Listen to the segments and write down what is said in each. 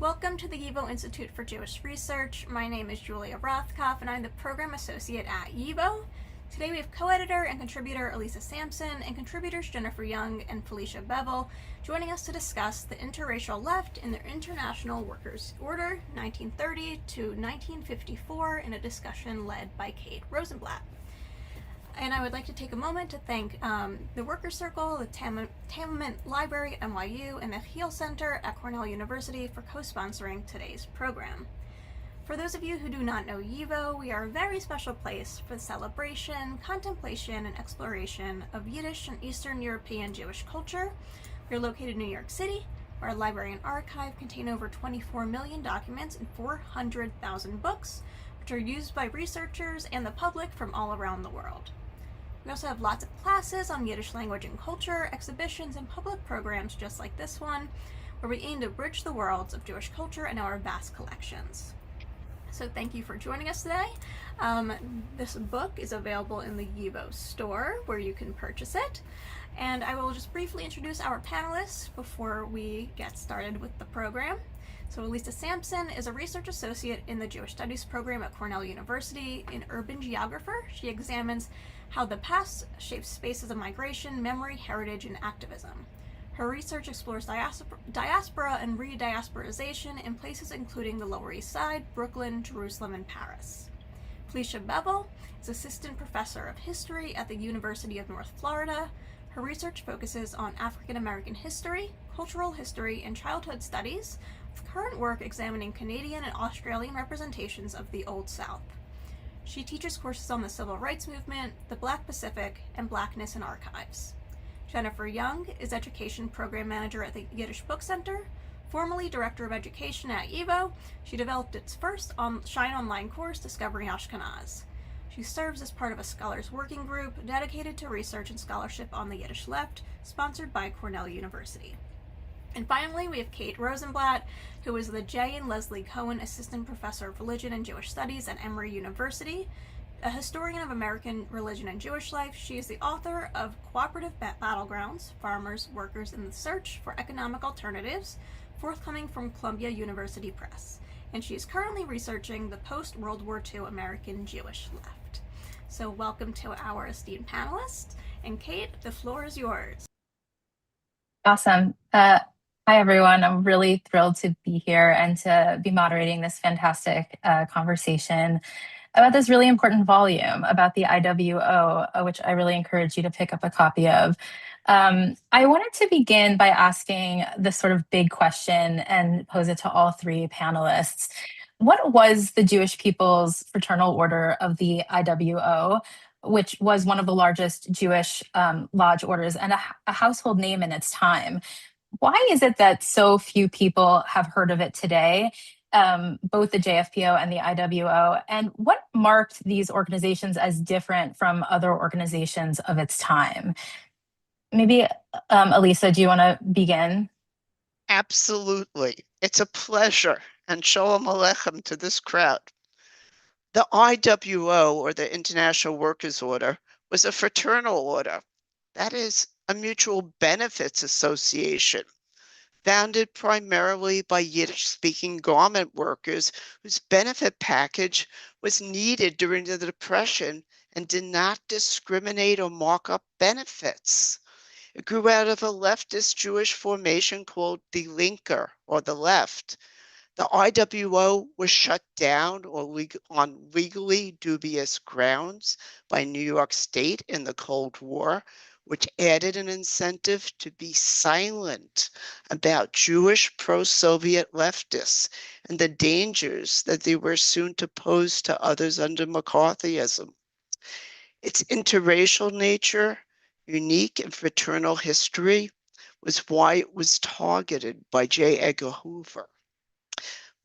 Welcome to the YIVO Institute for Jewish Research. My name is Julia Rothkopf, and I'm the Program Associate at YIVO. Today we have co-editor and contributor Elisa Sampson and contributors Jennifer Young and Felicia Bevel joining us to discuss the interracial left in their International Workers' Order, 1930 to 1954, in a discussion led by Kate Rosenblatt. And I would like to take a moment to thank the Workers' Circle, the Tamiment Library at NYU, and the Heal Center at Cornell University for co-sponsoring today's program. For those of you who do not know YIVO, we are a very special place for the celebration, contemplation, and exploration of Yiddish and Eastern European Jewish culture. We are located in New York City, where our library and archive contain over 24 million documents and 400,000 books, which are used by researchers and the public from all around the world. We also have lots of classes on Yiddish language and culture, exhibitions, and public programs just like this one, where we aim to bridge the worlds of Jewish culture and our vast collections. So thank you for joining us today. This book is available in the YIVO store, where you can purchase it. And I will just briefly introduce our panelists before we get started with the program. So Elisa Sampson is a research associate in the Jewish Studies program at Cornell University. An urban geographer, she examines how the past shapes spaces of migration, memory, heritage, and activism. Her research explores diaspora and re-diasporization in places including the Lower East Side, Brooklyn, Jerusalem, and Paris. Felicia Bevel is assistant professor of history at the University of North Florida. Her research focuses on African American history, cultural history, and childhood studies, with current work examining Canadian and Australian representations of the Old South. She teaches courses on the Civil Rights Movement, the Black Pacific, and Blackness in Archives. Jennifer Young is Education Program Manager at the Yiddish Book Center. Formerly Director of Education at YIVO, she developed its first Shine Online course, Discovering Ashkenaz. She serves as part of a scholars working group dedicated to research and scholarship on the Yiddish left, sponsored by Cornell University. And finally, we have Kate Rosenblatt, who is the J. and Leslie Cohen Assistant Professor of Religion and Jewish Studies at Emory University. A historian of American religion and Jewish life, she is the author of Cooperative Battlegrounds, Farmers, Workers, and the Search for Economic Alternatives, forthcoming from Columbia University Press. And she is currently researching the post-World War II American Jewish left. So welcome to our esteemed panelists. And Kate, the floor is yours. Awesome. Hi, everyone. I'm really thrilled to be here and to be moderating this fantastic conversation about this really important volume about the IWO, which I really encourage you to pick up a copy of. I wanted to begin by asking this sort of big question and pose it to all three panelists. What was the Jewish People's Fraternal Order of the IWO, which was one of the largest Jewish lodge orders and a household name in its time? Why is it that so few people have heard of it today, both the JFPO and the IWO? And what marked these organizations as different from other organizations of its time? Maybe, Elisa, do you want to begin? Absolutely. It's a pleasure. And shalom aleichem to this crowd. The IWO, or the International Workers' Order, was a fraternal order. That is, a mutual benefits association, founded primarily by Yiddish-speaking garment workers whose benefit package was needed during the Depression and did not discriminate or mark up benefits. It grew out of a leftist Jewish formation called the Linker, or the Left. The IWO was shut down on legally dubious grounds by New York State in the Cold War, which added an incentive to be silent about Jewish pro-Soviet leftists and the dangers that they were soon to pose to others under McCarthyism. Its interracial nature, unique and fraternal history, was why it was targeted by J. Edgar Hoover.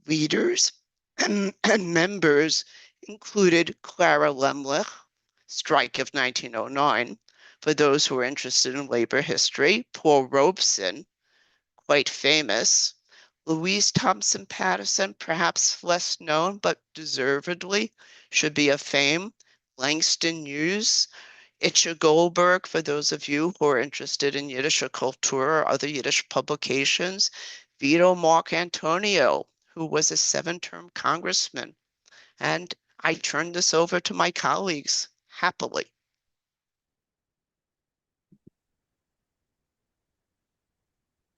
Leaders and members included Clara Lemlich, strike of 1909, for those who are interested in labor history, Paul Robeson, quite famous, Louise Thompson Patterson, perhaps less known, but deservedly should be of fame, Langston Hughes, Itche Goldberg, for those of you who are interested in Yiddish culture or other Yiddish publications, Vito Marcantonio, who was a 7-term congressman. And I turn this over to my colleagues happily.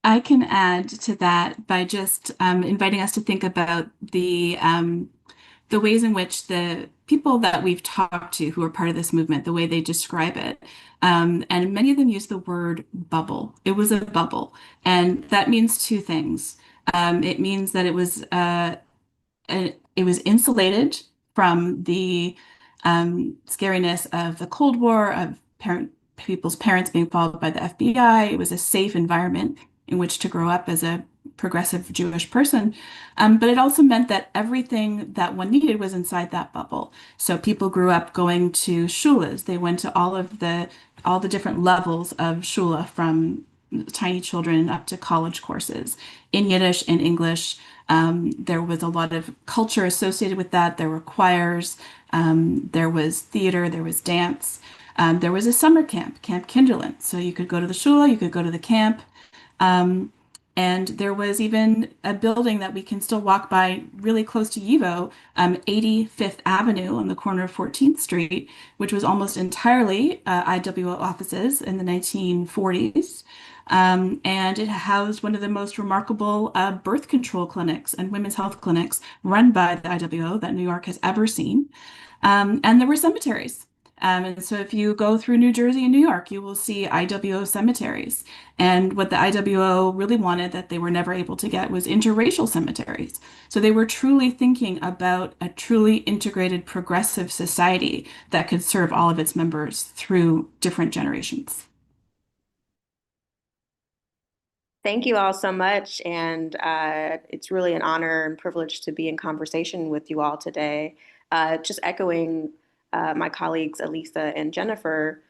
I can add to that by just inviting us to think about the ways in which the people that we've talked to who are part of this movement, the way they describe it. And many of them use the word bubble. It was a bubble. And that means two things. It means that it was insulated from the scariness of the Cold War, of people's parents being followed by the FBI. It was a safe environment in which to grow up as a progressive Jewish person. But it also meant that everything that one needed was inside that bubble. So people grew up going to shulas. They went to all the different levels of shula, from tiny children up to college courses in Yiddish and English. There was a lot of culture associated with that. There were choirs, there was theater, there was dance. There was a summer camp, Camp Kinderland. So you could go to the shul, you could go to the camp. And there was even a building that we can still walk by really close to Yivo, 85th Avenue on the corner of 14th Street, which was almost entirely IWO offices in the 1940s. And it housed one of the most remarkable birth control clinics and women's health clinics run by the IWO that New York has ever seen. And there were cemeteries. And so if you go through New Jersey and New York, you will see IWO cemeteries. And what the IWO really wanted that they were never able to get was interracial cemeteries. So they were truly thinking about a truly integrated progressive society that could serve all of its members through different generations. Thank you all so much. And it's really an honor and privilege to be in conversation with you all today. Just echoing my colleagues, Elisa and Jennifer,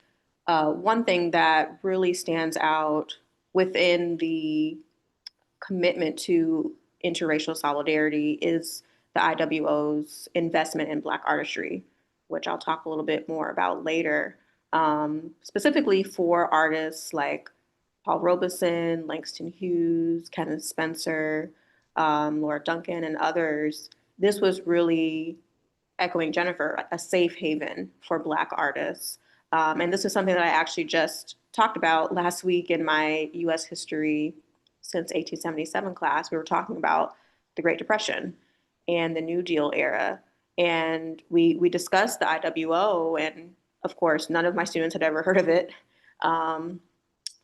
one thing that really stands out within the commitment to interracial solidarity is the IWO's investment in Black artistry, which I'll talk a little bit more about later. Specifically for artists like Paul Robeson, Langston Hughes, Kenneth Spencer, Laura Duncan, and others. This was really, echoing Jennifer, a safe haven for Black artists. And this is something that I actually just talked about last week in my US history since 1877 class. We were talking about the Great Depression and the New Deal era. And we discussed the IWO, and of course, none of my students had ever heard of it,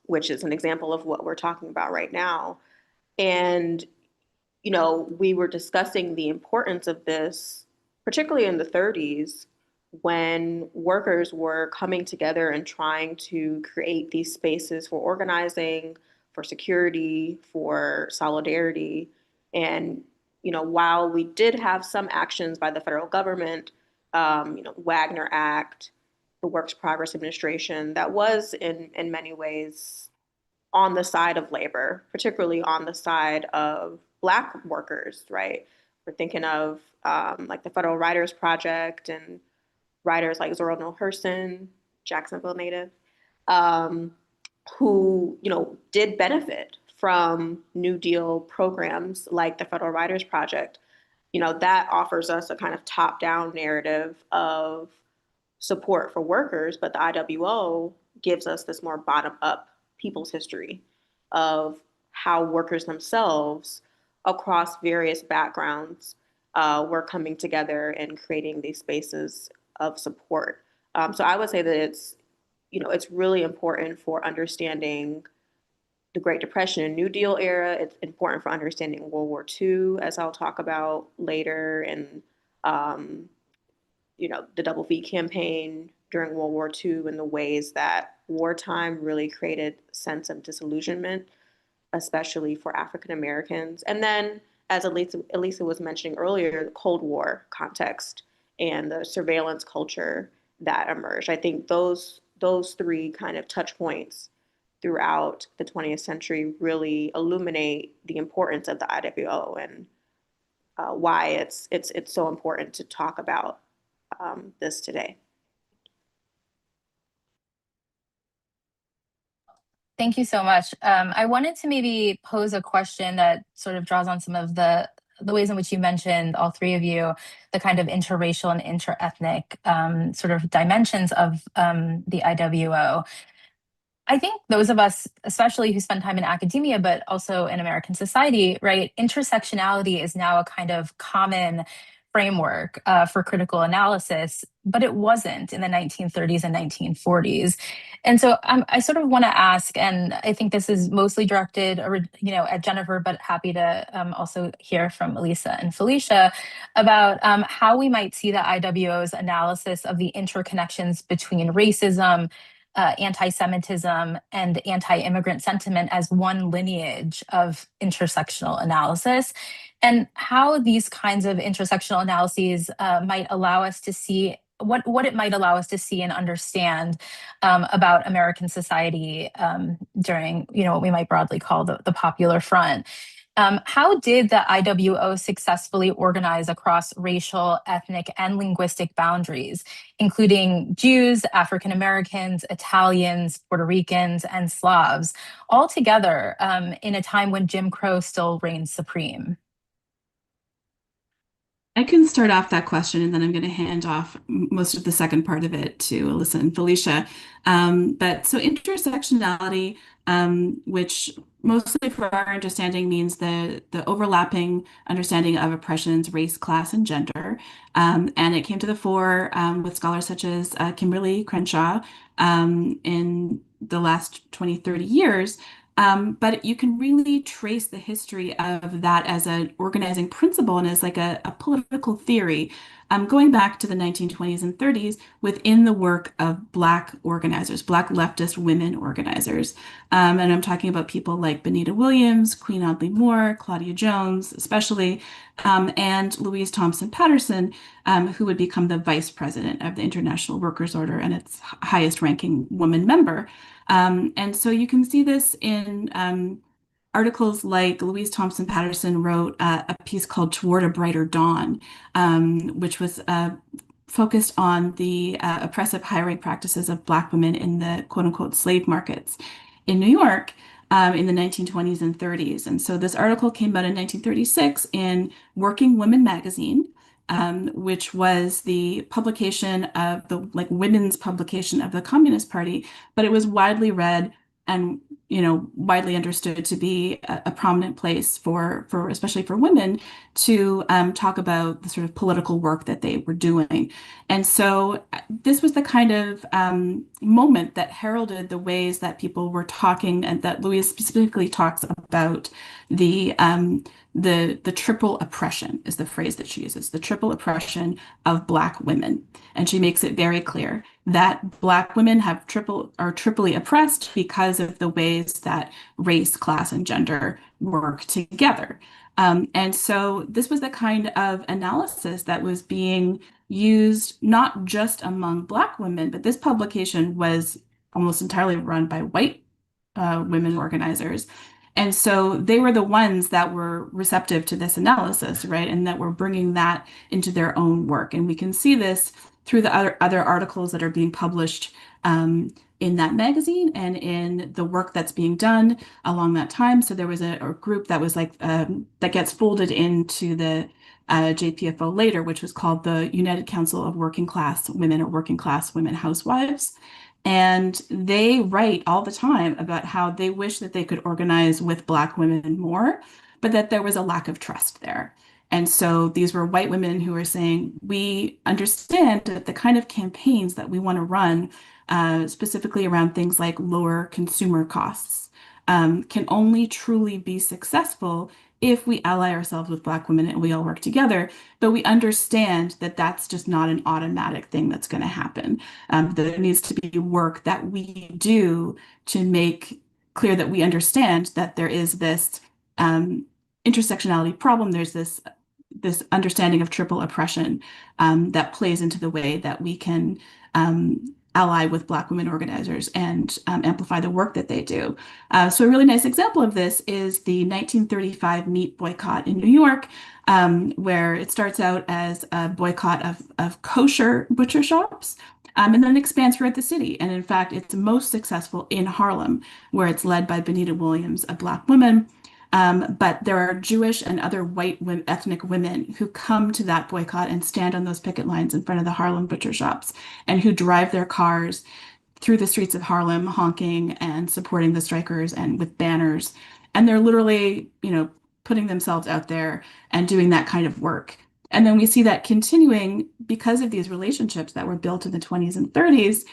which is an example of what we're talking about right now. And, you know, we were discussing the importance of this, particularly in the 30s, when workers were coming together and trying to create these spaces for organizing, for security, for solidarity. And, you know, while we did have some actions by the federal government, Wagner Act, the Works Progress Administration, that was in many ways on the side of labor, particularly on the side of Black workers, right? We're thinking of like the Federal Writers Project and writers like Zora Neale Hurston, Jacksonville native, who, you know, did benefit from New Deal programs like the Federal Writers Project. You know, that offers us a kind of top-down narrative of support for workers, but the IWO gives us this more bottom-up people's history of how workers themselves across various backgrounds were coming together and creating these spaces of support. So I would say that it's really important for understanding the Great Depression and New Deal era. It's important for understanding World War II, as I'll talk about later, and the Double V campaign during World War II, and the ways that wartime really created a sense of disillusionment, especially for African Americans. And then, as Elisa was mentioning earlier, the Cold War context and the surveillance culture that emerged. I think those three kind of touch points throughout the 20th century really illuminate the importance of the IWO and why it's so important to talk about this today. Thank you so much. I wanted to maybe pose a question that sort of draws on some of the ways in which you mentioned, all three of you, the kind of interracial and interethnic sort of dimensions of the IWO. I think those of us, especially who spend time in academia, but also in American society, right, intersectionality is now a kind of common framework for critical analysis, but it wasn't in the 1930s and 1940s. And so I sort of want to ask, and I think this is mostly directed, at Jennifer, but happy to also hear from Elisa and Felicia about how we might see the IWO's analysis of the interconnections between racism, anti-Semitism, and anti-immigrant sentiment as one lineage of intersectional analysis, and how these kinds of intersectional analyses might allow us to see what it might allow us to see and understand about American society during, what we might broadly call the Popular Front. How did the IWO successfully organize across racial, ethnic, and linguistic boundaries, including Jews, African Americans, Italians, Puerto Ricans, and Slavs, all together in a time when Jim Crow still reigned supreme? I can start off that question, and then I'm going to hand off most of the second part of it to Alyssa and Felicia. But so intersectionality, which mostly for our understanding means the overlapping understanding of oppressions, race, class, and gender. And it came to the fore with scholars such as Kimberly Crenshaw in the last 20, 30 years. But you can really trace the history of that as an organizing principle and as like a political theory, going back to the 1920s and 30s within the work of Black organizers, Black leftist women organizers. And I'm talking about people like Benita Williams, Queen Audley Moore, Claudia Jones, especially, and Louise Thompson Patterson, who would become the vice president of the International Workers' Order and its highest ranking woman member. And so you can see this in articles like Louise Thompson Patterson wrote a piece called Toward a Brighter Dawn, which was focused on the oppressive hiring practices of Black women in the quote unquote slave markets in New York in the 1920s and 30s. And so this article came out in 1936 in Working Women magazine. Which was the publication of the women's publication of the Communist Party, but it was widely read and widely understood to be a prominent place for especially for women to talk about the sort of political work that they were doing. And so this was the kind of moment that heralded the ways that people were talking, and that Louise specifically talks about the triple oppression is the phrase that she uses, the triple oppression of Black women. And she makes it very clear that Black women are triply oppressed because of the ways that race, class, and gender work together. And so this was the kind of analysis that was being used not just among Black women, but this publication was almost entirely run by white women organizers. And so they were the ones that were receptive to this analysis, right? And that were bringing that into their own work. And we can see this through the other articles that are being published in that magazine and in the work that's being done along that time. So there was a group that was that gets folded into the JPFO later, which was called the United Council of Working Class Women, or Working Class Women Housewives. And they write all the time about how they wish that they could organize with Black women more, but that there was a lack of trust there. And so these were white women who were saying, we understand that the kind of campaigns that we want to run, specifically around things like lower consumer costs, can only truly be successful if we ally ourselves with Black women and we all work together. But we understand that that's just not an automatic thing that's going to happen. There needs to be work that we do to make clear that we understand that there is this intersectionality problem. There's this understanding of triple oppression that plays into the way that we can ally with Black women organizers and amplify the work that they do. So a really nice example of this is the 1935 meat boycott in New York, where it starts out as a boycott of kosher butcher shops. and then expands throughout the city. And in fact, it's most successful in Harlem, where it's led by Benita Williams, a Black woman. But there are Jewish and other white ethnic women who come to that boycott and stand on those picket lines in front of the Harlem butcher shops, and who drive their cars through the streets of Harlem, honking and supporting the strikers and with banners. And they're literally, putting themselves out there and doing that kind of work. And then we see that continuing because of these relationships that were built in the 20s and 30s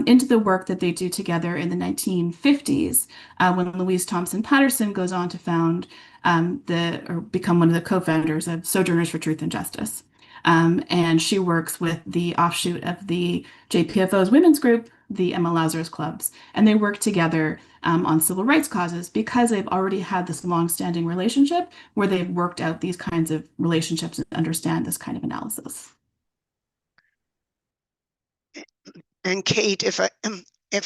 into the work that they do together in the 1950s, when Louise Thompson Patterson goes on to found or become one of the co-founders of Sojourners for Truth and Justice. And she works with the offshoot of the JPFO's women's group, the Emma Lazarus Clubs, and they work together on civil rights causes because they've already had this long-standing relationship where they've worked out these kinds of relationships and understand this kind of analysis. And Kate, if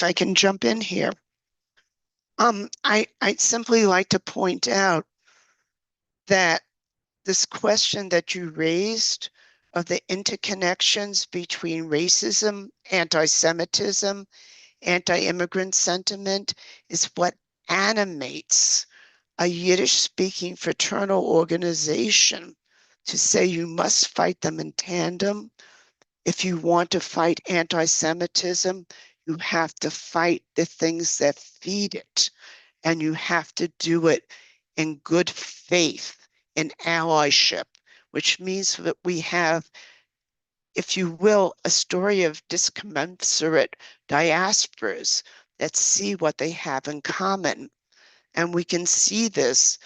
I can jump in here, I'd simply like to point out that this question that you raised of the interconnections between racism, anti-Semitism, anti-immigrant sentiment is what animates a Yiddish-speaking fraternal organization to say you must fight them in tandem. If you want to fight anti-Semitism, you have to fight the things that feed it, and you have to do it in good faith, in allyship, which means that we have, if you will, a story of discommensurate diasporas that see what they have in common. And we can see this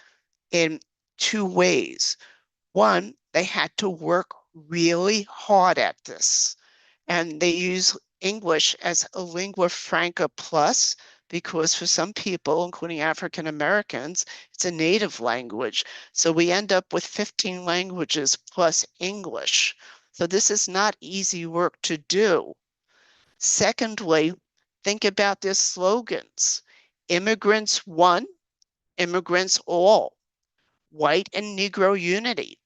in two ways. One, they had to work really hard at this, and they use English as a lingua franca plus, because for some people, including African Americans, it's a native language. So we end up with 15 languages plus English. So this is not easy work to do. Secondly, think about their slogans. Immigrants one, immigrants all, white and Negro unity.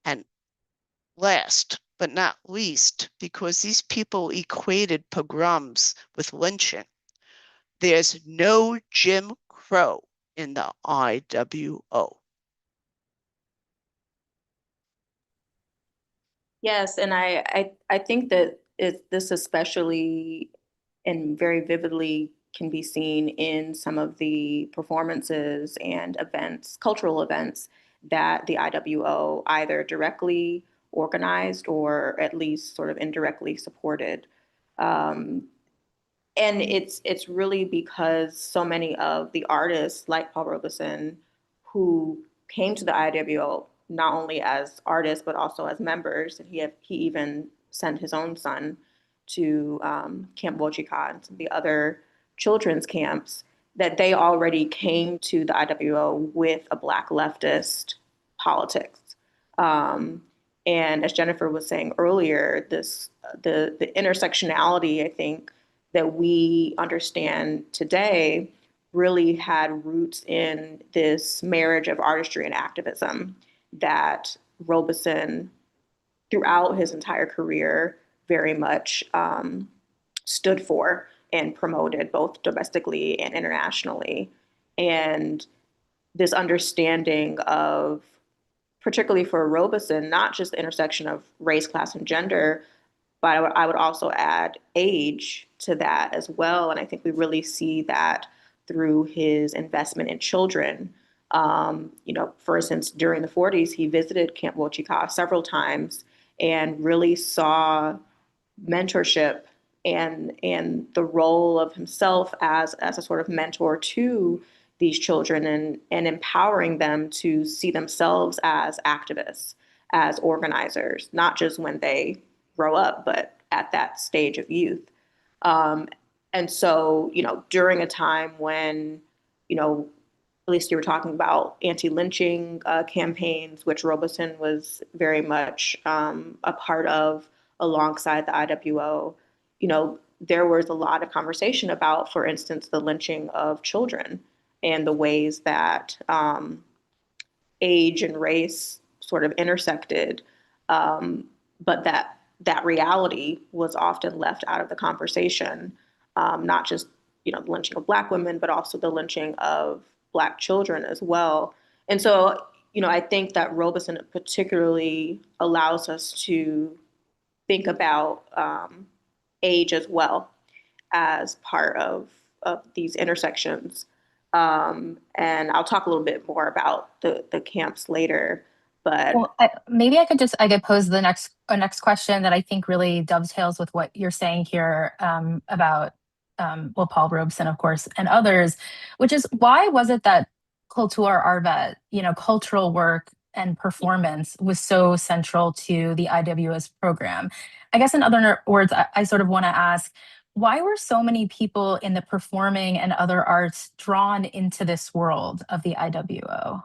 And last but not least, because these people equated pogroms with lynching, there's no Jim Crow in the IWO. Yes, and I think that this especially and very vividly can be seen in some of the performances and events, cultural events that the IWO either directly organized or at least sort of indirectly supported. And it's really because so many of the artists like Paul Robeson who came to the IWO not only as artists but also as members, and he even sent his own son to Camp Wochika and some of the other children's camps, that they already came to the IWO with a Black leftist politics. And as Jennifer was saying earlier, the intersectionality, I think, that we understand today really had roots in this marriage of artistry and activism that Robeson, throughout his entire career, very much stood for and promoted both domestically and internationally. And this understanding of, particularly for Robeson, not just the intersection of race, class, and gender, but I would also add age to that as well. And I think we really see that through his investment in children. For instance, during the 40s, he visited Camp Wochika several times and really saw mentorship and the role of himself as a sort of mentor to these children and empowering them to see themselves as activists, as organizers, not just when they grow up, but at that stage of youth. And so, during a time when, at least you were talking about anti-lynching campaigns, which Robeson was very much a part of alongside the IWO, there was a lot of conversation about, for instance, the lynching of children and the ways that age and race sort of intersected, but that that reality was often left out of the conversation, not just, the lynching of Black women, but also the lynching of Black children as well. And so, I think that Robeson particularly allows us to think about age as well as part of these intersections. And I'll talk a little bit more about the camps later. But well, maybe I could pose the next question that I think really dovetails with what you're saying here about Paul Robeson, of course, and others, which is why was it that culture arvet, cultural work and performance was so central to the IWS program? I guess in other words, I sort of want to ask, why were so many people in the performing and other arts drawn into this world of the IWO?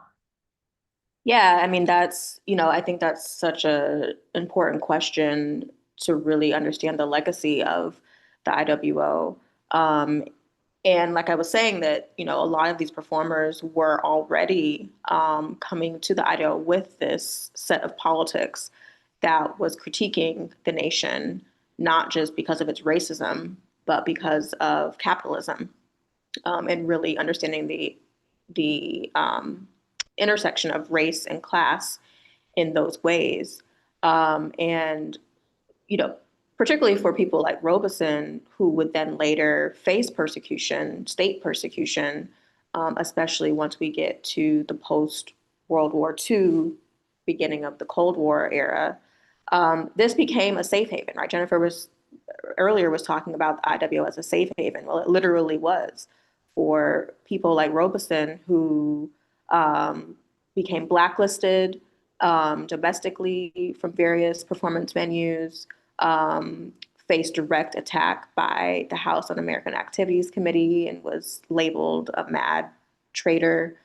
yeah, I mean, I think that's such a important question to really understand the legacy of the IWO. And like I was saying that, a lot of these performers were already coming to the IWO with this set of politics that was critiquing the nation, not just because of its racism, but because of capitalism, and really understanding the intersection of race and class in those ways. And, particularly for people like Robeson, who would then later face persecution, state persecution, especially once we get to the post-World War II, beginning of the Cold War era. This became a safe haven, right? Jennifer earlier was talking about the IWO as a safe haven. Well, it literally was for people like Robeson who became blacklisted domestically from various performance venues, faced direct attack by the House Un-American Activities Committee and was labeled a mad traitor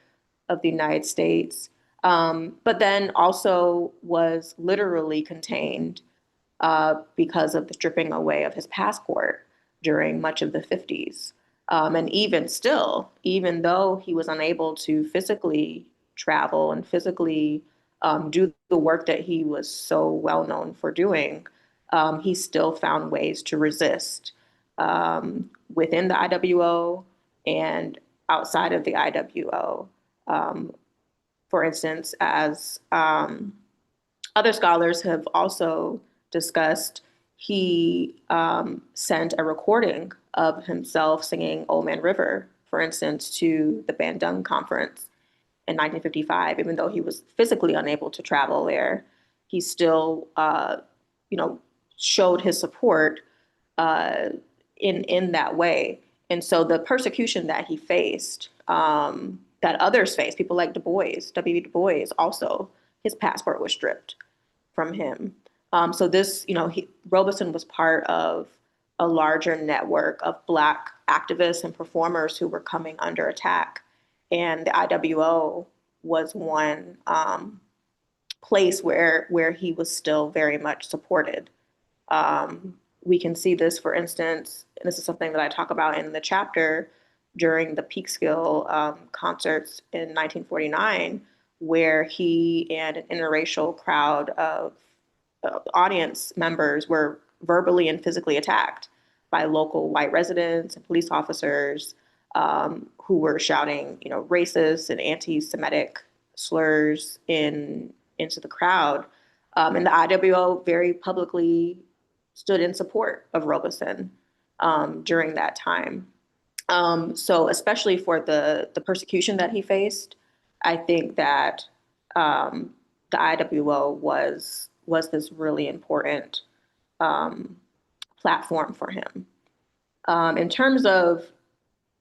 of the United States, but then also was literally contained because of the stripping away of his passport during much of the 50s. And even still, even though he was unable to physically travel and physically do the work that he was so well known for doing, he still found ways to resist within the IWO and outside of the IWO. For instance, as other scholars have also discussed, he sent a recording of himself singing Old Man River, for instance, to the Bandung Conference in 1955. Even though he was physically unable to travel there, he still, showed his support in that way. And so the persecution that he faced, that others faced, people like W.E. Du Bois, also, his passport was stripped from him. So this, Robeson was part of a larger network of Black activists and performers who were coming under attack. And the IWO was one place where he was still very much supported. We can see this, for instance, and this is something that I talk about in the chapter, during the Peekskill concerts in 1949, where he and an interracial crowd of audience members were verbally and physically attacked by local white residents and police officers who were shouting, racist and anti-Semitic slurs into the crowd. And the IWO very publicly stood in support of Robeson during that time. So especially for the persecution that he faced, I think that the IWO was this really important platform for him. In terms of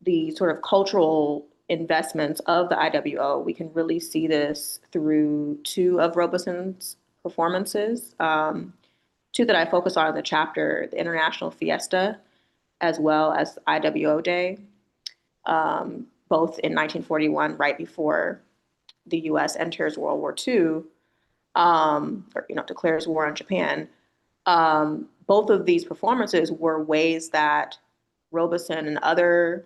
the sort of cultural investments of the IWO, we can really see this through two of Robeson's performances, two that I focus on in the chapter: the International Fiesta, as well as IWO Day, both in 1941, right before the U.S. enters World War II, declares war on Japan. Both of these performances were ways that Robeson and other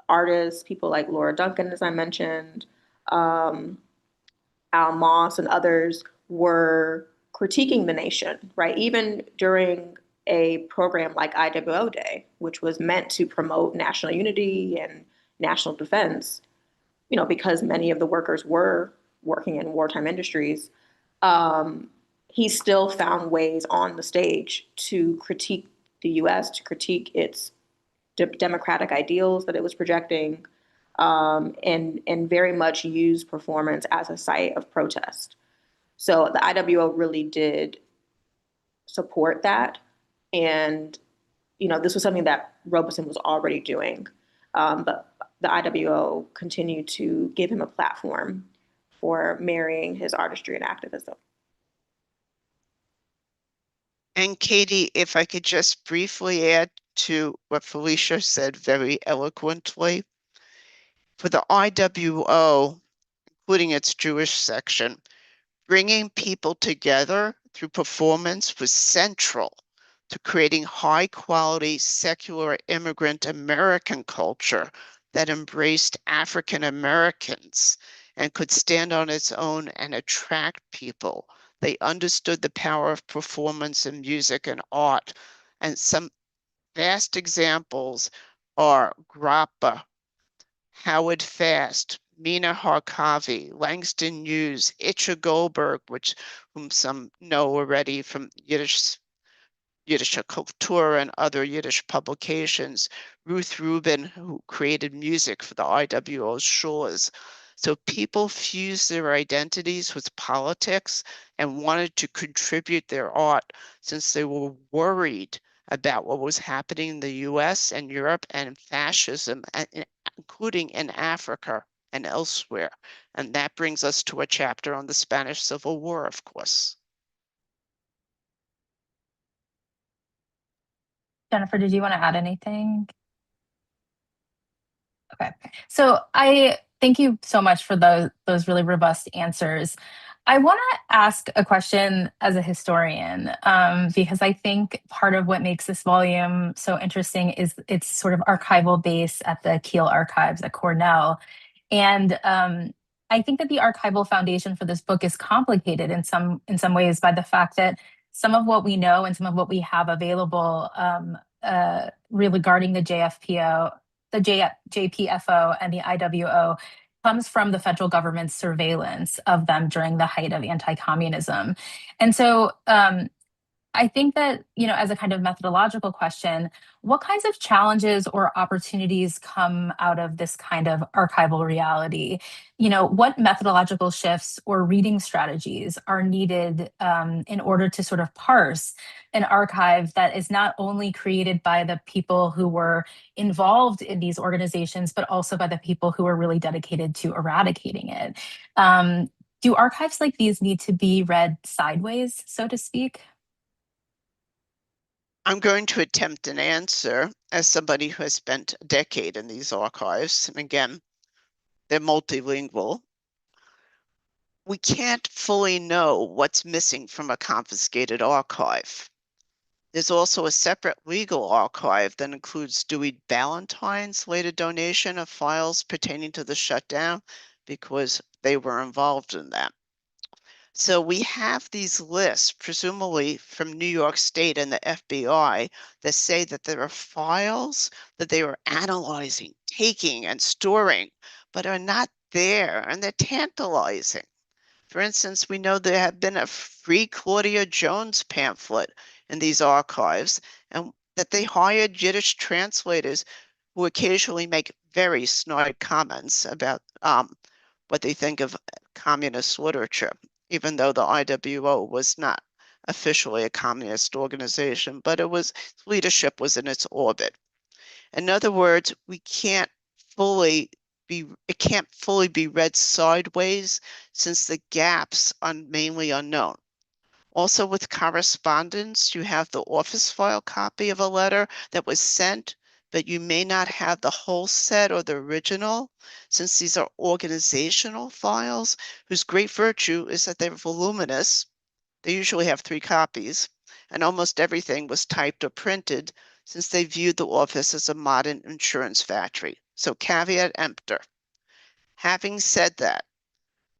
artists, people like Laura Duncan, as I mentioned, Al Moss and others, were critiquing the nation, right? Even during a program like IWO Day, which was meant to promote national unity and national defense, you know, because many of the workers were working in wartime industries, he still found ways on the stage to critique the US, to critique its democratic ideals that it was projecting, and very much use performance as a site of protest. So the IWO really did support that. And, you know, this was something that Robeson was already doing. But the IWO continued to give him a platform for marrying his artistry and activism. And Katie, if I could just briefly add to what Felicia said very eloquently, for the IWO, including its Jewish section, bringing people together through performance was central to creating high quality secular immigrant American culture that embraced African Americans and could stand on its own and attract people. They understood the power of performance in music and art. And some vast examples are Grappa, Howard Fast, Mina Harkavi, Langston Hughes, Itche Goldberg, whom some know already from Yiddish Kultur and other Yiddish publications, Ruth Rubin, who created music for the IWO's shores. So people fused their identities with politics and wanted to contribute their art since they were worried about what was happening in the US and Europe and fascism, including in Africa and elsewhere. And that brings us to a chapter on the Spanish Civil War, of course. Jennifer, did you want to add anything? Okay, so I thank you so much for those really robust answers. I want to ask a question as a historian, because I think part of what makes this volume so interesting is its sort of archival base at the Kiel Archives at Cornell. And I think that the archival foundation for this book is complicated in some ways by the fact that some of what we know and some of what we have available regarding the JPFO and the IWO comes from the federal government's surveillance of them during the height of anti-communism. And so I think that, you know, as a kind of methodological question, what kinds of challenges or opportunities come out of this kind of archival reality? You know, what methodological shifts or reading strategies are needed in order to sort of parse an archive that is not only created by the people who were involved in these organizations, but also by the people who are really dedicated to eradicating it? Do archives like these need to be read sideways, so to speak? I'm going to attempt an answer as somebody who has spent a decade in these archives. And again, they're multilingual. We can't fully know what's missing from a confiscated archive. There's also a separate legal archive that includes Dewey Ballantyne's later donation of files pertaining to the shutdown because they were involved in that. So we have these lists, presumably from New York State and the FBI, that say that there are files that they were analyzing, taking, and storing, but are not there, and they're tantalizing. For instance, we know there have been a Free Claudia Jones pamphlet in these archives, and that they hired Yiddish translators who occasionally make very snide comments about what they think of communist literature, even though the IWO was not officially a communist organization, but leadership was in its orbit. In other words, it can't fully be read sideways since the gaps are mainly unknown. Also with correspondence, you have the office file copy of a letter that was sent, but you may not have the whole set or the original, since these are organizational files whose great virtue is that they're voluminous. They usually have 3 copies, and almost everything was typed or printed since they viewed the office as a modern insurance factory. So caveat emptor. Having said that,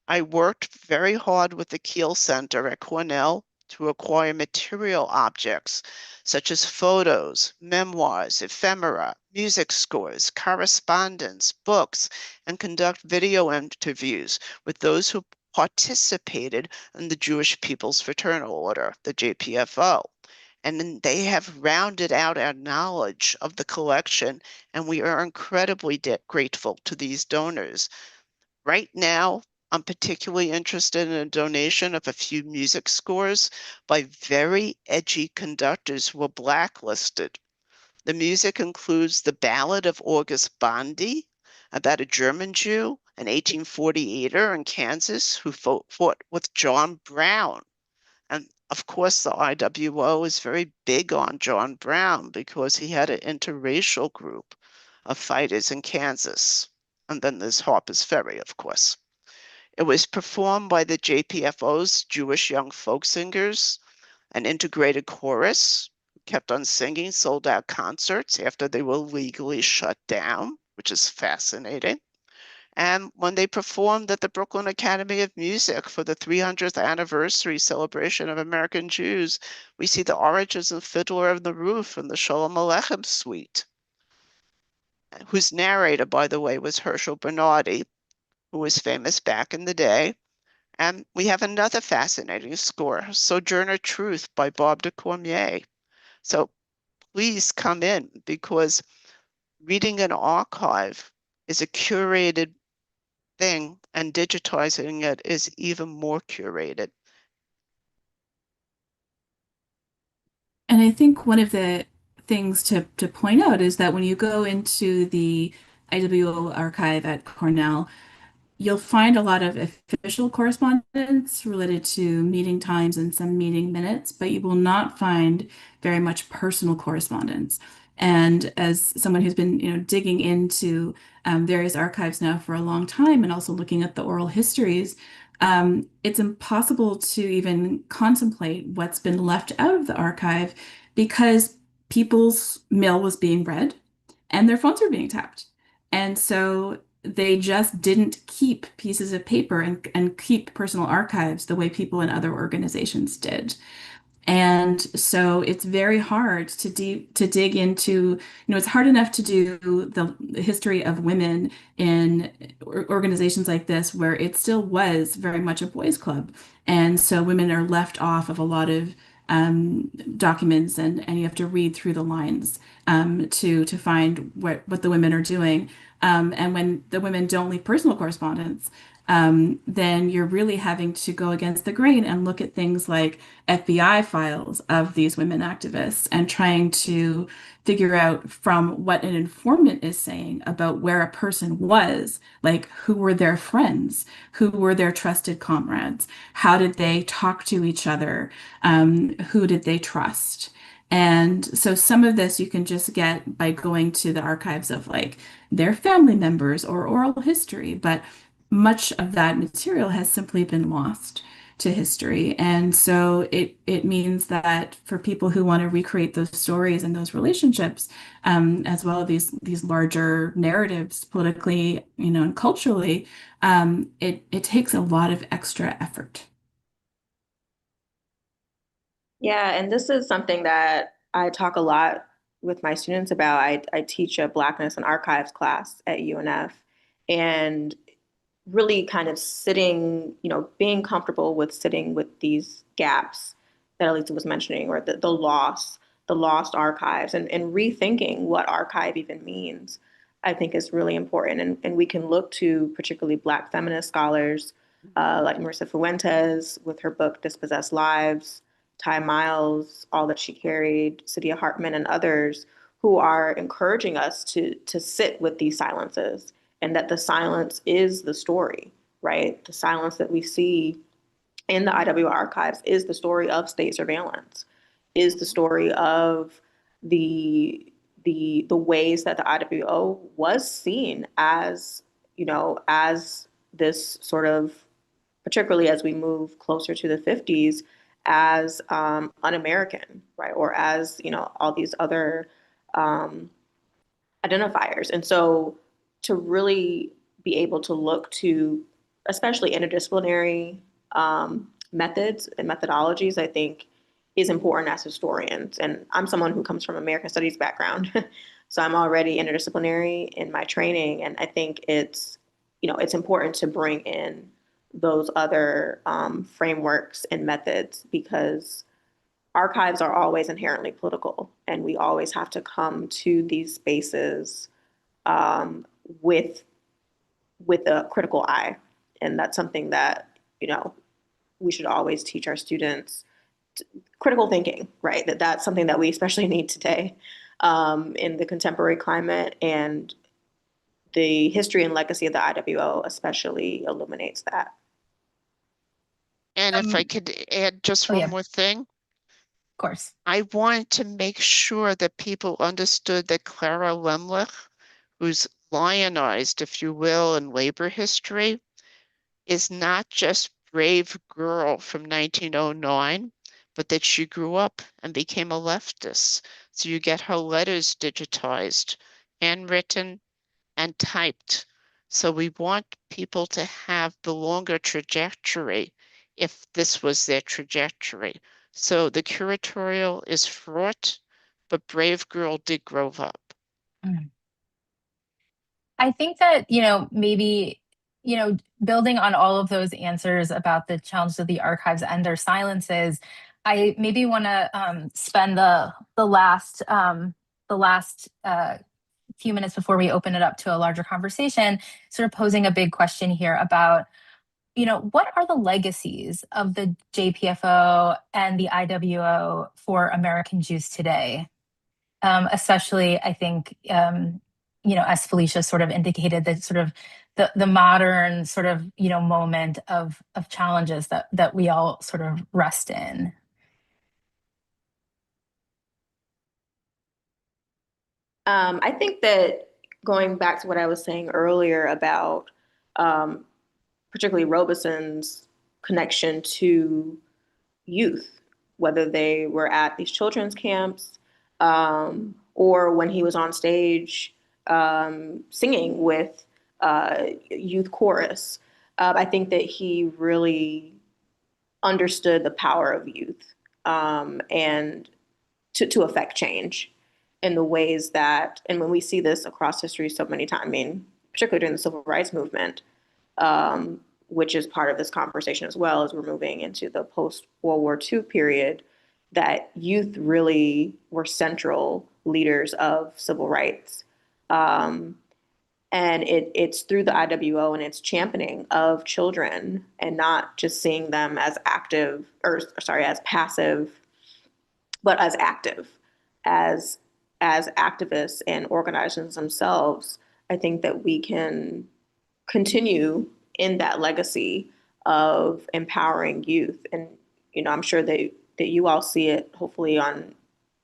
I worked very hard with the Kiel Center at Cornell to acquire material objects such as photos, memoirs, ephemera, music scores, correspondence, books, and conduct video interviews with those who participated in the Jewish People's Fraternal Order, the JPFO. And then they have rounded out our knowledge of the collection, and we are incredibly grateful to these donors. Right now, I'm particularly interested in a donation of a few music scores by very edgy conductors who were blacklisted. The music includes the Ballad of August Bondy, about a German Jew, an 1848er in Kansas who fought with John Brown. And of course, the IWO is very big on John Brown because he had an interracial group of fighters in Kansas. And then there's Harper's Ferry, of course. It was performed by the JPFO's Jewish young folk singers, an integrated chorus, who kept on singing sold-out concerts after they were legally shut down, which is fascinating. And when they performed at the Brooklyn Academy of Music for the 300th anniversary celebration of American Jews, we see the origins of Fiddler on the Roof and the Sholem Aleichem suite, whose narrator, by the way, was Herschel Bernardi, who was famous back in the day. And we have another fascinating score, Sojourner Truth by Bob de Cormier. So please come in, because reading an archive is a curated thing, and digitizing it is even more curated. And I think one of the things to point out is that when you go into the IWO archive at Cornell, you'll find a lot of official correspondence related to meeting times and some meeting minutes, but you will not find very much personal correspondence. And as someone who's been, digging into various archives now for a long time, and also looking at the oral histories, it's impossible to even contemplate what's been left out of the archive because people's mail was being read and their phones were being tapped. And so they just didn't keep pieces of paper and keep personal archives the way people in other organizations did. And so it's very hard to dig into, it's hard enough to do the history of women in organizations like this, where it still was very much a boys' club. And so women are left off of a lot of documents, and you have to read through the lines to find what the women are doing. And when the women don't leave personal correspondence, then you're really having to go against the grain and look at things like FBI files of these women activists and trying to figure out from what an informant is saying about where a person was, like who were their friends, who were their trusted comrades, how did they talk to each other, who did they trust. And so some of this you can just get by going to the archives of like their family members or oral history, but much of that material has simply been lost to history. And so it means that for people who want to recreate those stories and those relationships, as well as these larger narratives politically, and culturally, it takes a lot of extra effort. Yeah, and this is something that I talk a lot with my students about. I teach a Blackness and Archives class at UNF, and really kind of sitting, being comfortable with sitting with these gaps that Elisa was mentioning, or the lost archives, and rethinking what archive even means, I think is really important. And we can look to particularly Black feminist scholars like Marissa Fuentes with her book, Dispossessed Lives, Ty Miles, All That She Carried, Saidiya Hartman, and others who are encouraging us to sit with these silences, and that the silence is the story, right? The silence that we see in the IWR archives is the story of state surveillance, is the story of the ways that the IWO was seen as, as this sort of, particularly as we move closer to the 50s, as un-American, right? Or as, all these other identifiers. And so to really be able to look to, especially interdisciplinary methods and methodologies, I think, is important as historians. And I'm someone who comes from American Studies background, so I'm already interdisciplinary in my training, and I think it's important to bring in those other frameworks and methods, because archives are always inherently political, and we always have to come to these spaces with a critical eye. And that's something that, we should always teach our students, critical thinking, right? That's something that we especially need today in the contemporary climate, and the history and legacy of the IWO especially illuminates that. And if I could add just one more thing. Of course. I wanted to make sure that people understood that Clara Lemlich, who's lionized, if you will, in labor history, is not just brave girl from 1909, but that she grew up and became a leftist. So you get her letters digitized, handwritten, and typed. So we want people to have the longer trajectory if this was their trajectory. So the curatorial is fraught, but Brave Girl did grow up. I think that, maybe, building on all of those answers about the challenges of the archives and their silences, I maybe want to spend the last few minutes before we open it up to a larger conversation, sort of posing a big question here about, what are the legacies of the JPFO and the IWO for American Jews today? Especially, I think, as Felicia sort of indicated, that sort of the modern sort of, moment of challenges that we all sort of rest in. I think that going back to what I was saying earlier about particularly Robeson's connection to youth, whether they were at these children's camps or when he was on stage singing with youth chorus. I think that he really understood the power of youth and to affect change in the ways that, and when we see this across history so many times, I mean, particularly during the civil rights movement, which is part of this conversation as well, as we're moving into the post-World War II period, that youth really were central leaders of civil rights. And it's through the IWO and its championing of children, and not just seeing them as as passive, but as active, as activists and organizers themselves. I think that we can continue in that legacy of empowering youth. And, I'm sure that you all see it, hopefully, on,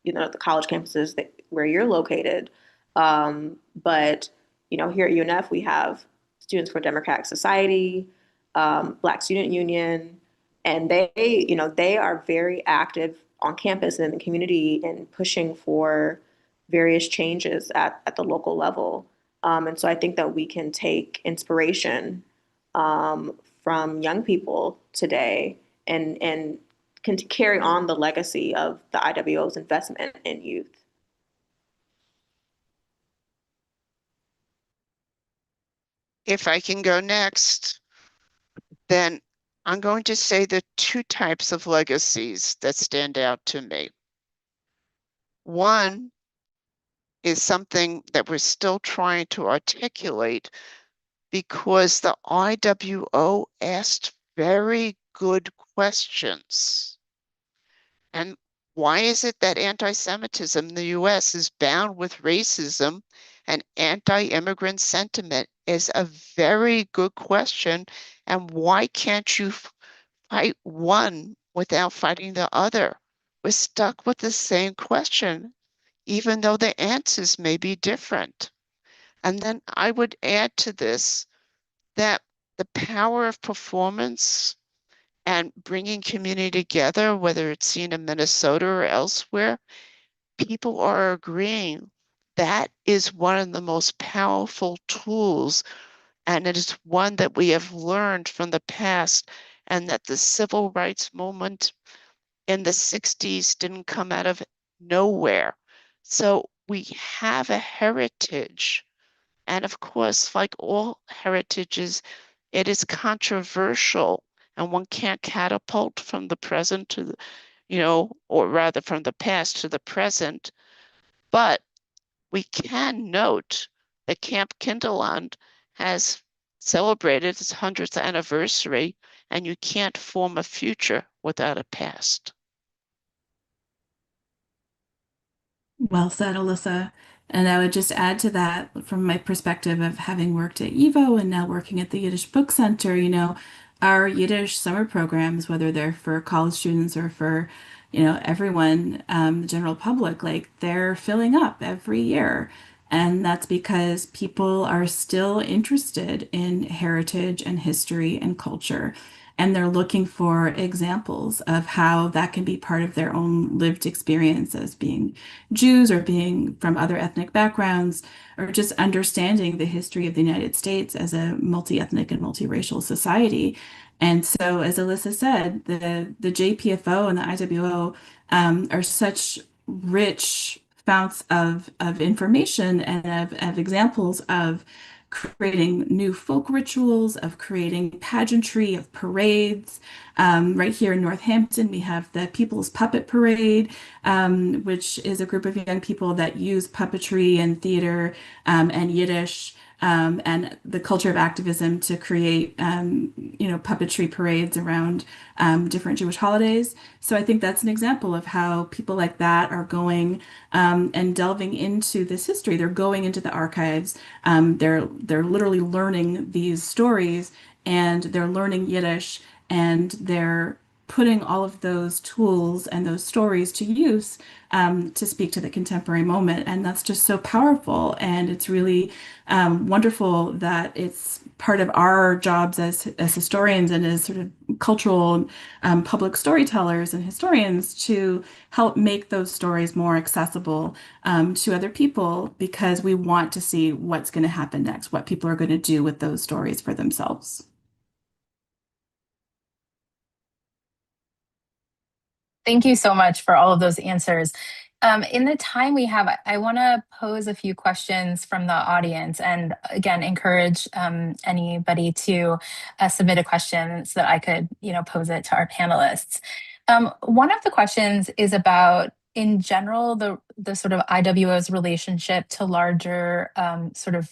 the college campuses where you're located. But, here at UNF, we have Students for Democratic Society, Black Student Union, and they are very active on campus and in the community and pushing for various changes at the local level. And so I think that we can take inspiration from young people today and can carry on the legacy of the IWO's investment in youth. If I can go next, then I'm going to say the two types of legacies that stand out to me. One is something that we're still trying to articulate, because the IWO asked very good questions. And why is it that anti-Semitism in the US is bound with racism, and anti-immigrant sentiment is a very good question? And why can't you fight one without fighting the other? We're stuck with the same question, even though the answers may be different. And then I would add to this that the power of performance and bringing community together, whether it's seen in Minnesota or elsewhere, people are agreeing that is one of the most powerful tools, and it is one that we have learned from the past and that the civil rights movement in the 60s didn't come out of nowhere. So we have a heritage. And of course, like all heritages, it is controversial, and one can't catapult from the present to the, or rather from the past to the present. But we can note that Camp Kinderland has celebrated its 100th anniversary, and you can't form a future without a past. Well said, Alyssa. And I would just add to that from my perspective of having worked at YIVO and now working at the Yiddish Book Center, our Yiddish summer programs, whether they're for college students or for, everyone, the general public, like they're filling up every year. And that's because people are still interested in heritage and history and culture. And they're looking for examples of how that can be part of their own lived experience as being Jews or being from other ethnic backgrounds, or just understanding the history of the United States as a multi-ethnic and multiracial society. And so, as Alyssa said, the JPFO and the IWO are such rich founts of information and of examples of creating new folk rituals, of creating pageantry, of parades. Right here in Northampton, we have the People's Puppet Parade, which is a group of young people that use puppetry and theater and Yiddish and the culture of activism to create, puppetry parades around different Jewish holidays. So I think that's an example of how people like that are going and delving into this history. They're going into the archives. They're literally learning these stories, and they're learning Yiddish, and they're putting all of those tools and those stories to use to speak to the contemporary moment. And that's just so powerful. And it's really wonderful that it's part of our jobs as historians and as sort of cultural public storytellers and historians to help make those stories more accessible to other people, because we want to see what's going to happen next, what people are going to do with those stories for themselves. Thank you so much for all of those answers. In the time we have, I want to pose a few questions from the audience, and again, encourage anybody to submit a question so that I could, pose it to our panelists. One of the questions is about, in general, the sort of IWO's relationship to larger sort of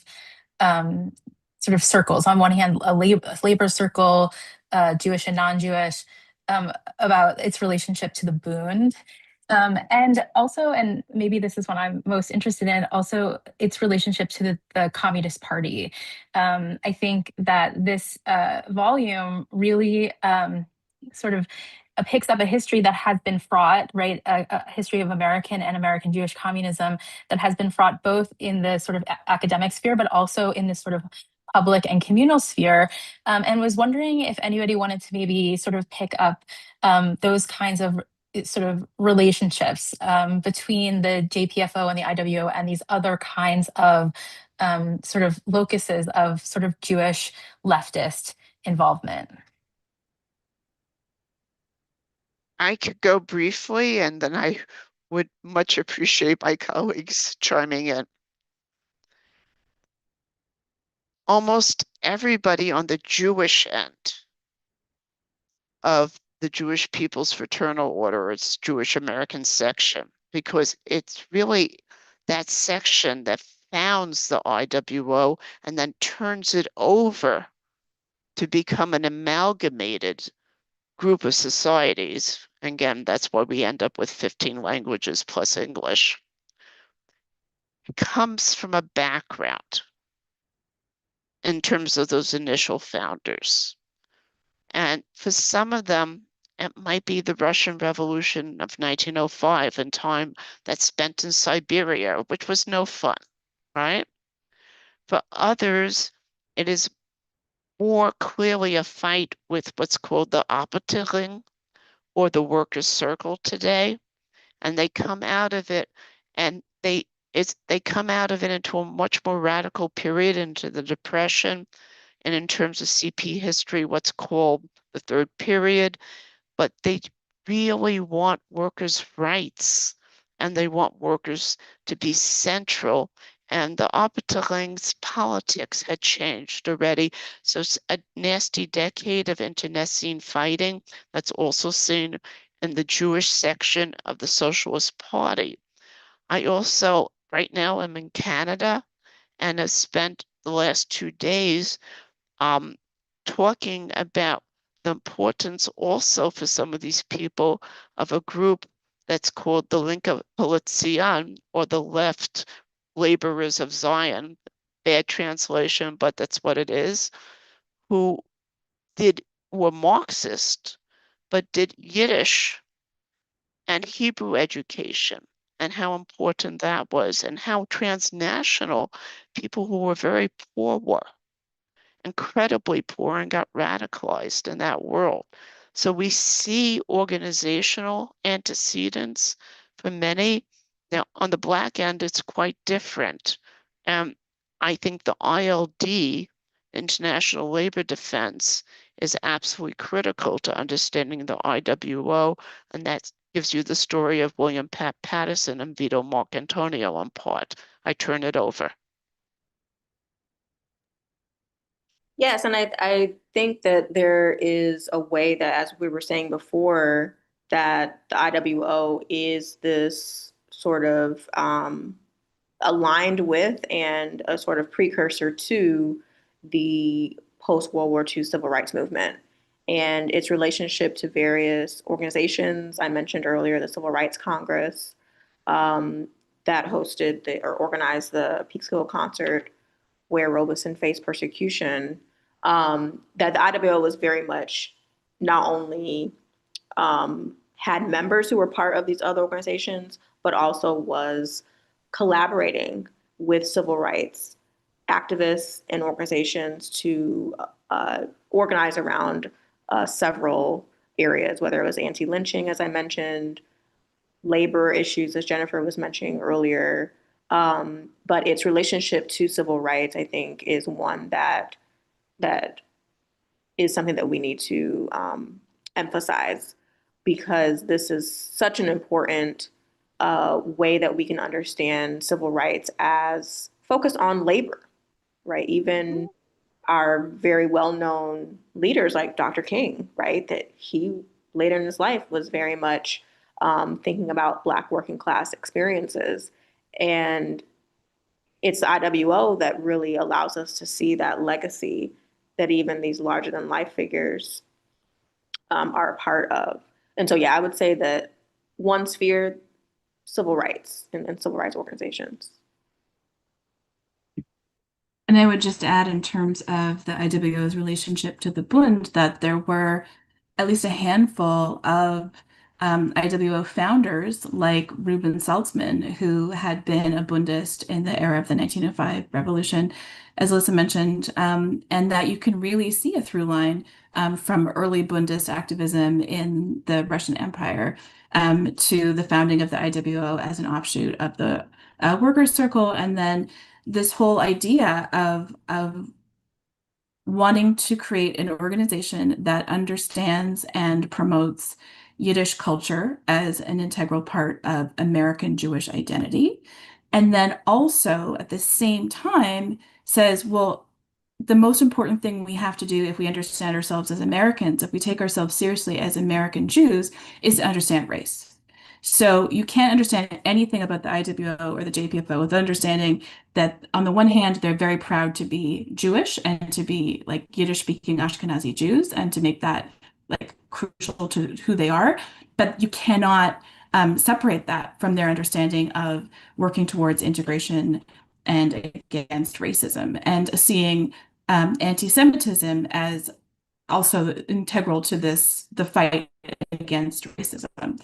circles. On one hand, a labor circle, Jewish and non-Jewish, about its relationship to the Bund. And also, and maybe this is what I'm most interested in, also its relationship to the Communist Party. I think that this volume really sort of picks up a history that has been fraught, right? A history of American and American Jewish communism that has been fraught both in the sort of academic sphere, but also in this sort of public and communal sphere, and was wondering if anybody wanted to maybe sort of pick up those kinds of sort of relationships between the JPFO and the IWO and these other kinds of sort of locuses of sort of Jewish leftist involvement. I could go briefly, and then I would much appreciate my colleagues chiming in. Almost everybody on the Jewish end of the Jewish People's Fraternal Order, its Jewish American section, because it's really that section that founds the IWO and then turns it over to become an amalgamated group of societies. Again, that's why we end up with 15 languages plus English. It comes from a background in terms of those initial founders. And for some of them, it might be the Russian Revolution of 1905 and time that's spent in Siberia, which was no fun, right? For others, it is more clearly a fight with what's called the Arbeiterring, or the workers' circle today, and they come out of it, and they come out of it into a much more radical period, into the Depression, and in terms of CP history, what's called the third period, but they really want workers' rights, and they want workers to be central. And the Arbeiterling's politics had changed already. So it's a nasty decade of internecine fighting that's also seen in the Jewish section of the Socialist Party. I also, right now, am in Canada and have spent the last 2 days talking about the importance also for some of these people of a group that's called the Linke Polizian, or the left laborers of Zion. Bad translation, but that's what it is, who were Marxist, but did Yiddish and Hebrew education, and how important that was, and how transnational people who were very poor were, incredibly poor, and got radicalized in that world. So we see organizational antecedents for many. Now, on the Black end, it's quite different. I think the ILD, International Labor Defense, is absolutely critical to understanding the IWO, and that gives you the story of William Patterson and Vito Marcantonio in part. I turn it over. Yes, and I think that there is a way that, as we were saying before, that the IWO is this sort of aligned with and a sort of precursor to the post-World War II civil rights movement and its relationship to various organizations. I mentioned earlier the Civil Rights Congress that hosted or organized the Peekskill concert where Robeson faced persecution, that the IWO was very much not only had members who were part of these other organizations, but also was collaborating with civil rights activists and organizations to organize around several areas, whether it was anti-lynching, as I mentioned, labor issues, as Jennifer was mentioning earlier. But its relationship to civil rights, I think, is one that is something that we need to emphasize, because this is such an important way that we can understand civil rights as focused on labor, right? Even our very well-known leaders like Dr. King, right? That he later in his life was very much thinking about Black working class experiences. And it's the IWO that really allows us to see that legacy that even these larger than life figures are a part of. And so, yeah, I would say that one sphere, civil rights and civil rights organizations. And I would just add, in terms of the IWO's relationship to the Bund, that there were at least a handful of IWO founders like Reuben Saltzman, who had been a Bundist in the era of the 1905 revolution, as Alyssa mentioned, and that you can really see a through line from early Bundist activism in the Russian Empire to the founding of the IWO as an offshoot of the Workers' Circle, and then this whole idea of wanting to create an organization that understands and promotes Yiddish culture as an integral part of American Jewish identity. And then also at the same time says, well, the most important thing we have to do if we understand ourselves as Americans, if we take ourselves seriously as American Jews, is to understand race. So you can't understand anything about the IWO or the JPFO without understanding that on the one hand, they're very proud to be Jewish and to be like Yiddish speaking Ashkenazi Jews and to make that like crucial to who they are. But you cannot separate that from their understanding of working towards integration and against racism, and seeing anti-Semitism as also integral to the fight against racism.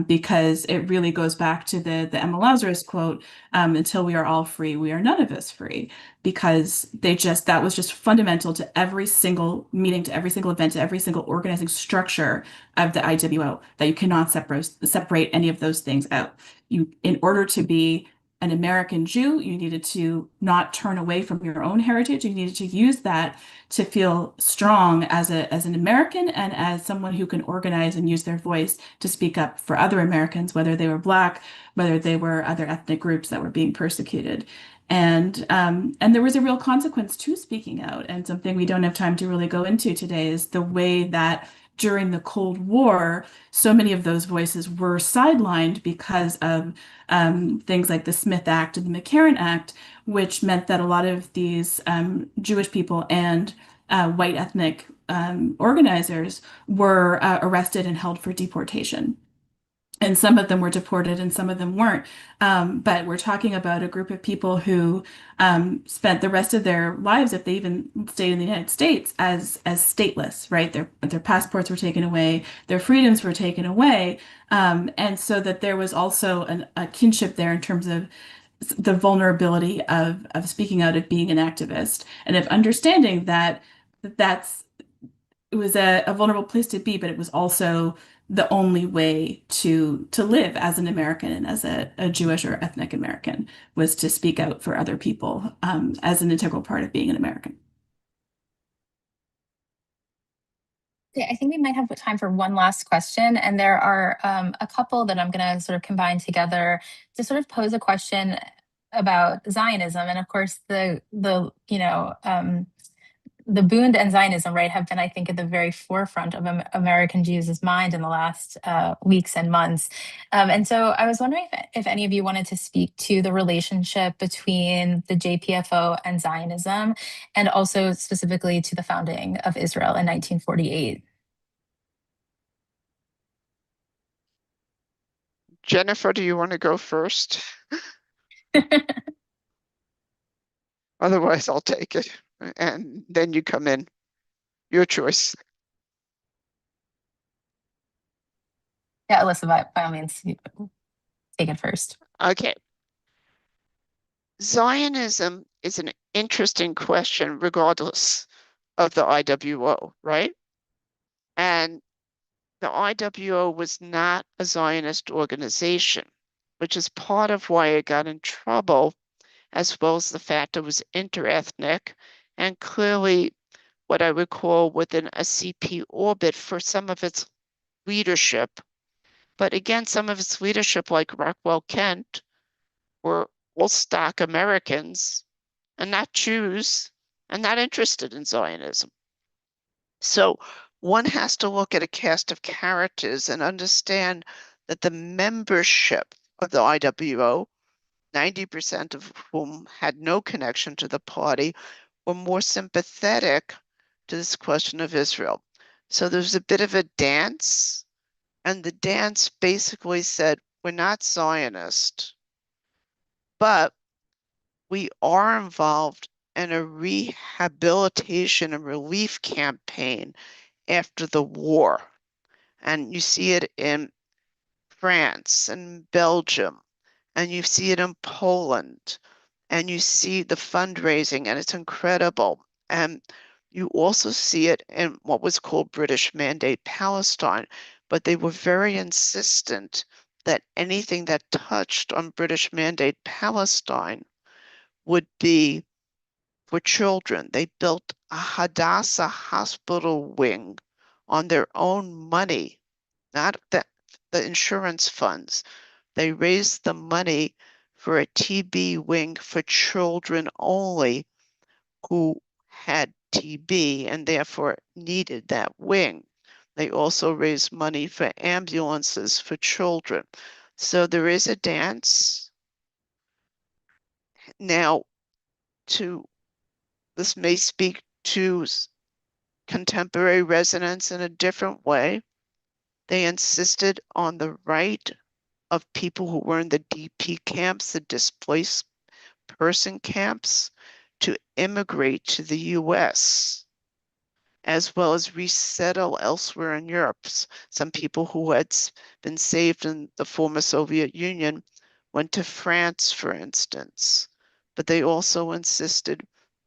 Because it really goes back to the Emma Lazarus quote, until we are all free, we are none of us free, because that was just fundamental to every single meeting, to every single event, to every single organizing structure of the IWO, that you cannot separate any of those things out. In order to be an American Jew. You needed to not turn away from your own heritage. You needed to use that to feel strong as an American and as someone who can organize and use their voice to speak up for other Americans, whether they were Black, whether they were other ethnic groups that were being persecuted. And there was a real consequence to speaking out. And something we don't have time to really go into today is the way that during the Cold War, so many of those voices were sidelined because of things like the Smith Act and the McCarran Act, which meant that a lot of these Jewish people and white ethnic organizers were arrested and held for deportation. And some of them were deported and some of them weren't. But we're talking about a group of people who spent the rest of their lives, if they even stayed in the United States, as stateless, right? Their passports were taken away, their freedoms were taken away. And so that there was also a kinship there in terms of the vulnerability of speaking out, of being an activist, and of understanding that it was a vulnerable place to be, but it was also the only way to live as an American and as a Jewish or ethnic American, was to speak out for other people as an integral part of being an American. Okay, I think we might have time for one last question, and there are a couple that I'm going to sort of combine together to sort of pose a question about Zionism, and of course the Bund and Zionism, right, have been, I think, at the very forefront of American Jews' mind in the last weeks and months. And so I was wondering if any of you wanted to speak to the relationship between the JPFO and Zionism, and also specifically to the founding of Israel in 1948. Jennifer, do you want to go first? Otherwise, I'll take it. And then you come in. Your choice. Yeah, Alyssa, by all means, take it first. Okay. Zionism is an interesting question, regardless of the IWO, right? And the IWO was not a Zionist organization, which is part of why it got in trouble, as well as the fact it was interethnic and clearly what I would call within a CP orbit for some of its leadership. But again, some of its leadership, like Rockwell Kent, were all stock Americans and not Jews and not interested in Zionism. So one has to look at a cast of characters and understand that the membership of the IWO, 90% of whom had no connection to the party, were more sympathetic to this question of Israel. So there's a bit of a dance, and the dance basically said, we're not Zionist, but we are involved in a rehabilitation and relief campaign after the war. And you see it in France and Belgium, and you see it in Poland, and you see the fundraising, and it's incredible. And you also see it in what was called British Mandate Palestine, but they were very insistent that anything that touched on British Mandate Palestine would be for children. They built a Hadassah hospital wing on their own money, not the insurance funds. They raised the money for a TB wing for children only who had TB and therefore needed that wing. They also raised money for ambulances for children. So there is a dance. Now, this may speak to contemporary residents in a different way. They insisted on the right of people who were in the DP camps, the displaced person camps, to immigrate to the US, as well as resettle elsewhere in Europe. Some people who had been saved in the former Soviet Union went to France, for instance, but they also insisted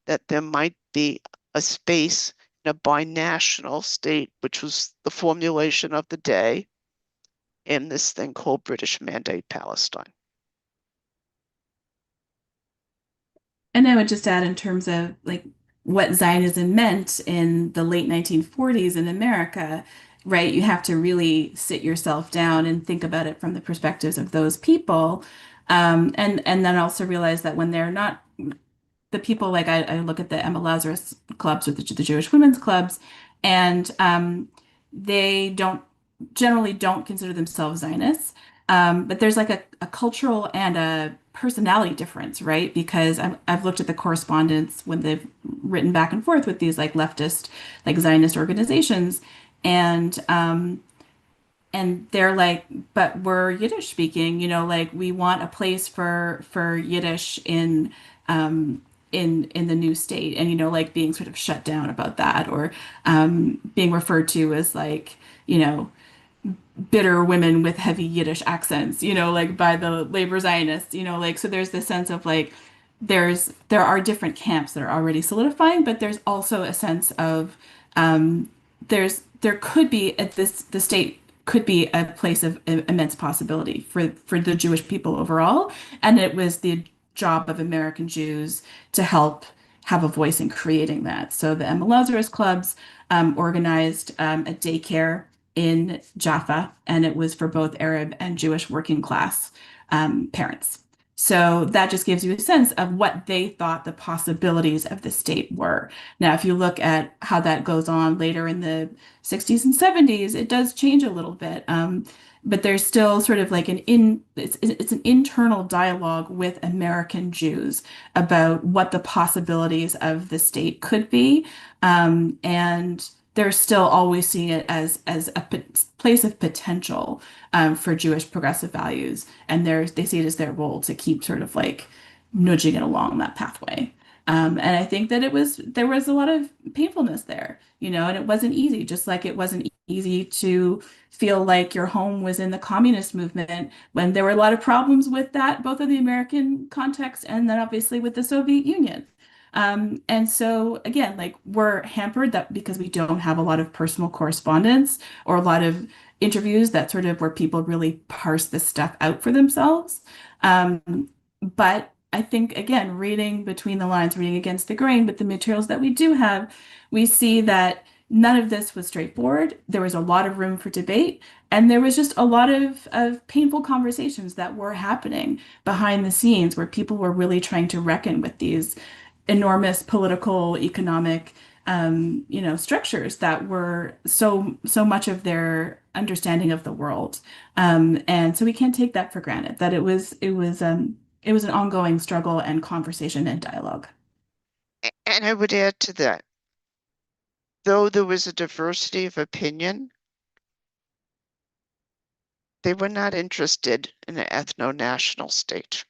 that there might be a space in a binational state, which was the formulation of the day in this thing called British Mandate Palestine. And I would just add, in terms of like what Zionism meant in the late 1940s in America, right? You have to really sit yourself down and think about it from the perspectives of those people. And then also realize that when they're not the people, like I look at the Emma Lazarus clubs or the Jewish women's clubs, and they generally don't consider themselves Zionists. But there's like a cultural and a personality difference, right? Because I've looked at the correspondence when they've written back and forth with these like leftist, like Zionist organizations, and they're like, but we're Yiddish speaking, like we want a place for Yiddish in the new state, and like being sort of shut down about that, or being referred to as like, bitter women with heavy Yiddish accents, like by the labor Zionists, like, so there's this sense of like there are different camps that are already solidifying, but there's also a sense of there could be the state could be a place of immense possibility for the Jewish people overall, and it was the job of American Jews to help have a voice in creating that. So the Emma Lazarus clubs organized a daycare in Jaffa, and it was for both Arab and Jewish working class parents. So that just gives you a sense of what they thought the possibilities of the state were. Now, if you look at how that goes on later in the 60s and 70s, it does change a little bit. But there's still sort of like it's an internal dialogue with American Jews about what the possibilities of the state could be. And they're still always seeing it as a place of potential for Jewish progressive values, and they see it as their role to keep sort of like nudging it along that pathway. And I think that there was a lot of painfulness there, and it wasn't easy, just like it wasn't easy to feel like your home was in the communist movement when there were a lot of problems with that, both in the American context and then obviously with the Soviet Union. And so again, like we're hampered that because we don't have a lot of personal correspondence or a lot of interviews that sort of where people really parse this stuff out for themselves. But I think again, reading between the lines, reading against the grain, but the materials that we do have, we see that none of this was straightforward. There was a lot of room for debate, and there was just a lot of painful conversations that were happening behind the scenes where people were really trying to reckon with these enormous political, economic, structures that were so much of their understanding of the world. And so we can't take that for granted, that it was an ongoing struggle and conversation and dialogue. And I would add to that, though there was a diversity of opinion, they were not interested in an ethno-national state.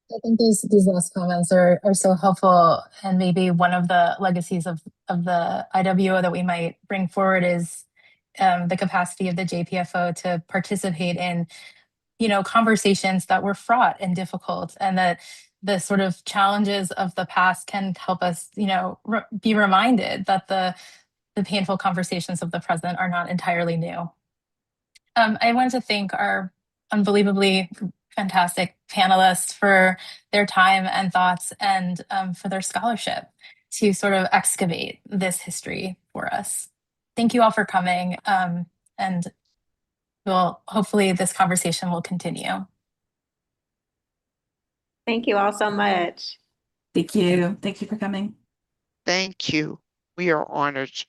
I think these last comments are so helpful, and maybe one of the legacies of the IWO that we might bring forward is the capacity of the JPFO to participate in, conversations that were fraught and difficult, and that the sort of challenges of the past can help us, be reminded that the painful conversations of the present are not entirely new. I want to thank our unbelievably fantastic panelists for their time and thoughts, and for their scholarship to sort of excavate this history for us. Thank you all for coming, and hopefully this conversation will continue. Thank you all so much. Thank you. Thank you for coming. Thank you. We are honored.